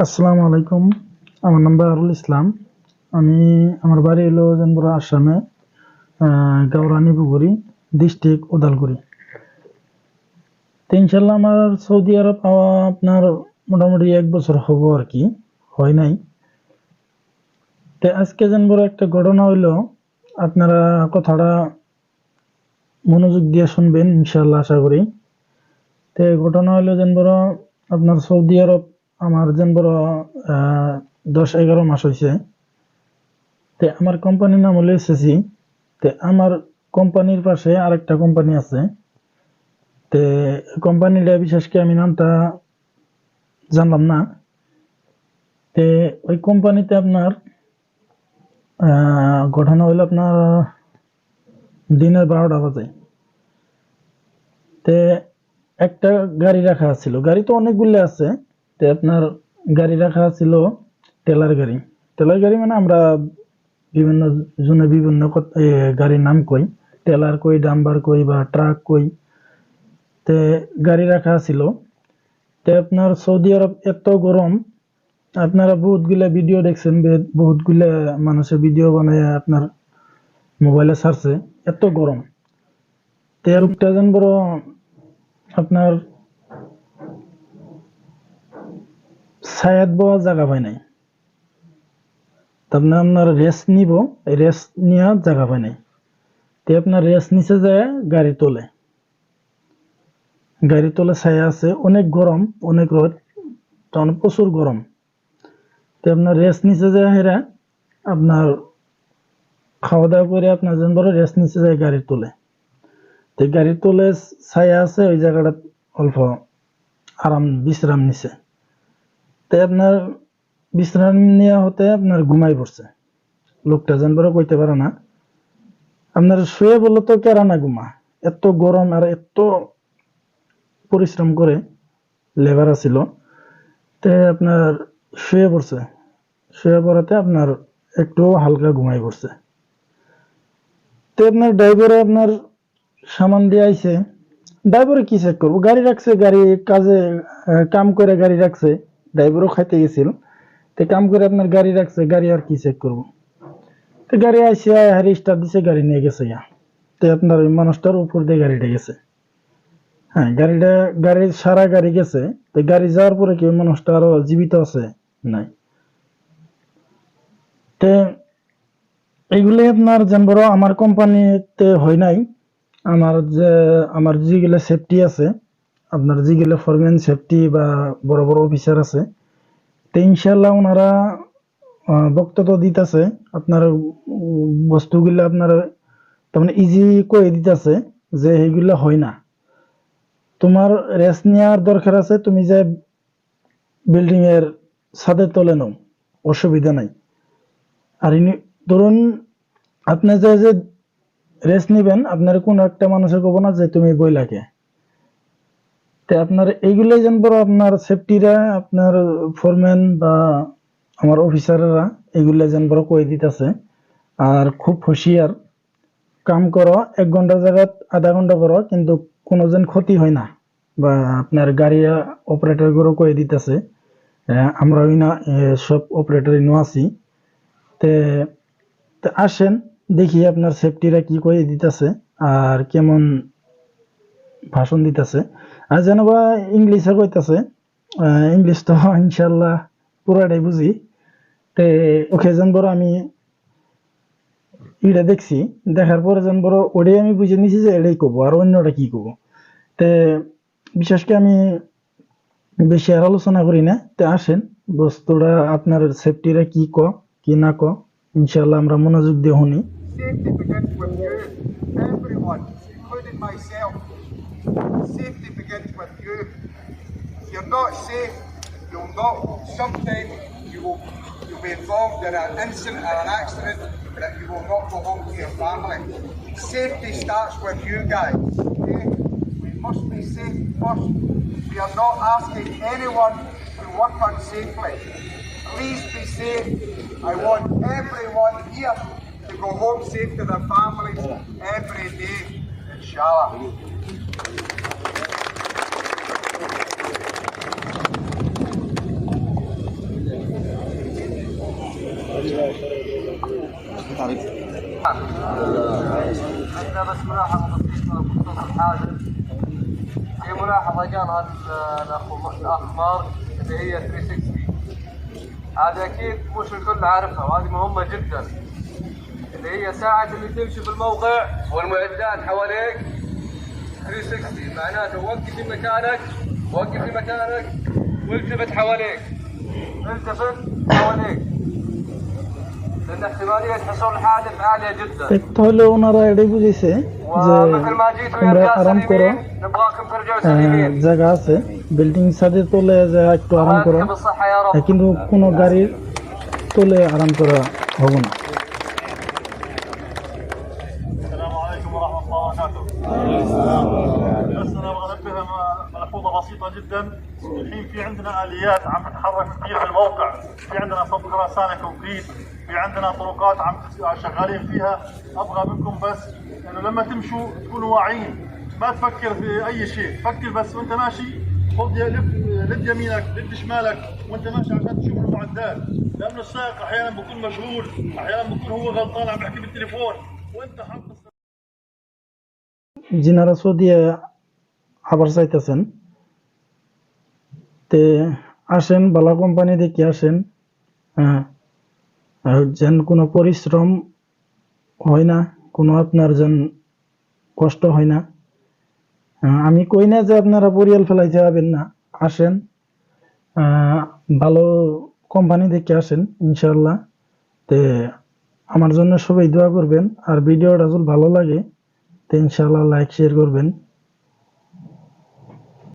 আসসালামু আলাইকুম। আমার নাম বাহারুল ইসলাম। আমি আমার বাড়ি হলো জানপুরা আসামে, গাওরানি পুকুরি, ডিস্ট্রিক্ট উদালগুড়ি। তো ইনশাল্লাহ আমার সৌদি আরব পাওয়া আপনার মোটামুটি 1 বছর হবো আর কি, হয় নাই। তো আজকে জানপুরা একটা ঘটনা হইলো, আপনারা কথাটা মনোযোগ দিয়ে শুনবেন ইনশাল্লাহ আশা করি। তো ঘটনা হইলো জানপুরা আপনার সৌদি আরব আমার জানপুরা 10-11 মাস হয়েছে। তে আমার কোম্পানির নাম হলো এসএসি। তে আমার কোম্পানির পাশে আরেকটা কোম্পানি আছে। তে কোম্পানিটা বিশেষ করে আমি নামটা জানলাম না। তে ওই কোম্পানিতে আপনার ঘটনা হইলো আপনার দিনের 12টা বাজে। তে একটা গাড়ি রাখা ছিল, গাড়ি তো অনেকগুলো আছে। তে আপনার গাড়ি রাখা ছিল টেলার গাড়ি। টেলার গাড়ি মানে আমরা বিভিন্ন জনে বিভিন্ন গাড়ির নাম কই, টেলার কই, ডাম্বার কই বা ট্রাক কই। তে গাড়ি রাখা ছিল। তে আপনার সৌদি আরব এত গরম, আপনারা বহুতগুলা ভিডিও দেখছেন, বহুতগুলা মানুষের ভিডিও বানায় আপনার মোবাইলে ছাড়ছে, এত গরম। তে রূপটা যেন বড় আপনার ছায়াত বওয়া জায়গা পায় নাই। তারপরে আপনার রেস্ট নিব, রেস্ট নেওয়ার জায়গা পায় নাই। তে আপনার রেস্ট নিচে যায় গাড়ি তোলে, গাড়ি তোলে ছায়া আছে, অনেক গরম, অনেক রোদ, তখন প্রচুর গরম। তো আপনার রেস্ট নিচে যায় হেরা আপনার খাওয়া দাওয়া করে আপনার যেন বড় রেস্ট নিচে যায় গাড়ি তোলে। তো গাড়ি তোলে ছায়া আছে, ওই জায়গাটা অল্প আরাম বিশ্রাম নিছে। তো আপনার বিশ্রাম নেওয়া হতে আপনার ঘুমাই পড়ছে। লোকটা যেন বড় কইতে পারে না, আপনার শুয়ে বললো তো কেরা না ঘুমা, এত গরম আর এত পরিশ্রম করে লেবার ছিল। তো আপনার শুয়ে পড়ছে, শুয়ে পড়াতে আপনার একটু হালকা ঘুমাই পড়ছে। তো আপনার ড্রাইভারে আপনার সামান দিয়ে আইছে। ড্রাইভারে কি চেক করবো, গাড়ি রাখছে, গাড়ি কাজে কাম করে গাড়ি রাখছে, ড্রাইভারও খাইতে গেছিল। তো কাম করে আপনার গাড়ি রাখছে, গাড়ি আর কি চেক করবো। তো গাড়ি আইসে হারি স্টার্ট দিছে, গাড়ি নিয়ে গেছে। তো আপনার ওই মানুষটার উপর দিয়ে গাড়িটা গেছে। হ্যাঁ, গাড়ির সারা গাড়ি গেছে। তো গাড়ি যাওয়ার পরে কি মানুষটা আরো জীবিত আছে নাই। তো এইগুলি আপনার যেন বড় আমার কোম্পানিতে হয় নাই। আমার যেগুলো সেফটি আছে, আপনার যেগুলো ফরম্যান সেফটি বা বড় বড় অফিসার আছে, তো ইনশাল্লাহ ওনারা বক্তব্য দিতেছে আপনার বস্তুগুলো আপনার তেমন ইজি করে দিতেছে যে এইগুলো হয় না, তোমার রেস্ট নেওয়ার দরকার আছে, তুমি যে বিল্ডিং এর ছাদের তলে নাও, অসুবিধা নাই। আর ধরুন আপনি যে রেস্ট নিবেন, আপনার কোন একটা মানুষের কব না যে তুমি বই লাগে। তো আপনার এইগুলাই জানবো আপনার সেফটিরা, আপনার ফোরম্যান বা আমার অফিসাররা এগুলা জানবো কই দিতেছে। আর খুব হুঁশিয়ার, কাম করো 1 ঘন্টার জায়গায় আধা ঘন্টা করো, কিন্তু কোনো যেন ক্ষতি হয় না। বা আপনার গাড়ি অপারেটর গুলো কই দিতেছে, আমরা ওই না সব অপারেটর ইনো আছি। তে আসেন দেখি আপনার সেফটিরা কি কই দিতেছে আর কেমন ভাষণ দিতেছে। আর যেন বা ইংলিশে কইতেছে, ইংলিশ তো ইনশাল্লাহ পুরাটাই বুঝি। তে ওকে যেন বড় আমি এটা দেখছি, দেখার পরে যেন বড় ওটাই আমি বুঝে নিছি যে এটাই কব, আর অন্যটা কি কব। তে বিশেষ করে আমি বেশি আর আলোচনা করি না। তে আসেন বস্তুটা আপনার সেফটিরা কি কি না ইনশাল্লাহ আমরা মনোযোগ দিয়ে শুনি। Safety begins with you, everyone, including myself. Safety begins with you. If you're not safe, sometimes you'll be involved in an incident or an accident that you will not go home to your family. Safety starts with you guys. Okay? We must be safe first. We are not asking anyone to work unsafely. Please be safe. I want everyone here to go home safe to their families every day, inshallah. عندنا بس ملاحظة بسيطة بخصوص الحادث. في ملاحظة قالها الأخ مارك اللي هي 360. هذه أكيد مش الكل عارفها وهذه مهمة جدا. اللي هي ساعة اللي تمشي في الموقع والمعدات حواليك 360 معناته وقف في مكانك والتفت حواليك لأن احتمالية حصول الحادث عالية جدا. তাহলে ওনারা এটাই বুঝেছে যে ومثل ما جيتوا يا তোমরা رجال আরাম করো, سليمين نبغاكم ترجعوا سليمين. জায়গা আছে বিল্ডিং ছাদে তোলে যে একটু আরাম الله করো, يعطيكم الصحة يا رب. কিন্তু কোনো গাড়ির তোলে আরাম করা হবে না। السلام عليكم ورحمة الله وبركاته. بس أنا أبغى أنبه ملحوظة بسيطة جدا. الحين في عندنا آليات عم تتحرك كثير في الموقع، في عندنا صب خرسانة كونكريت، في عندنا طرقات عم شغالين فيها. أبغى منكم بس إنه لما تمشوا تكونوا واعيين، ما تفكر في أي شيء، فكر بس وأنت ماشي خذ لد يمينك لد شمالك وأنت ماشي عشان تشوف المعدات، لأنه السائق أحيانا بكون مشغول، أحيانا بكون هو غلطان عم يحكي بالتليفون وأنت حاط যিনারা সৌদিয়া আবার চাইতেছেন তে আসেন, ভালো কোম্পানি দেখে আসেন। আর যেন কোনো পরিশ্রম হয় না, কোনো আপনার যেন কষ্ট হয় না। আমি কই না যে আপনারা পরিয়াল ফেলাইতে যাবেন না, আসেন, ভালো কোম্পানি দেখে আসেন ইনশাল্লাহ। তে আমার জন্য সবাই দোয়া করবেন, আর ভিডিওটা যদি ভালো লাগে তো ইনশাল্লাহ লাইক শেয়ার করবেন।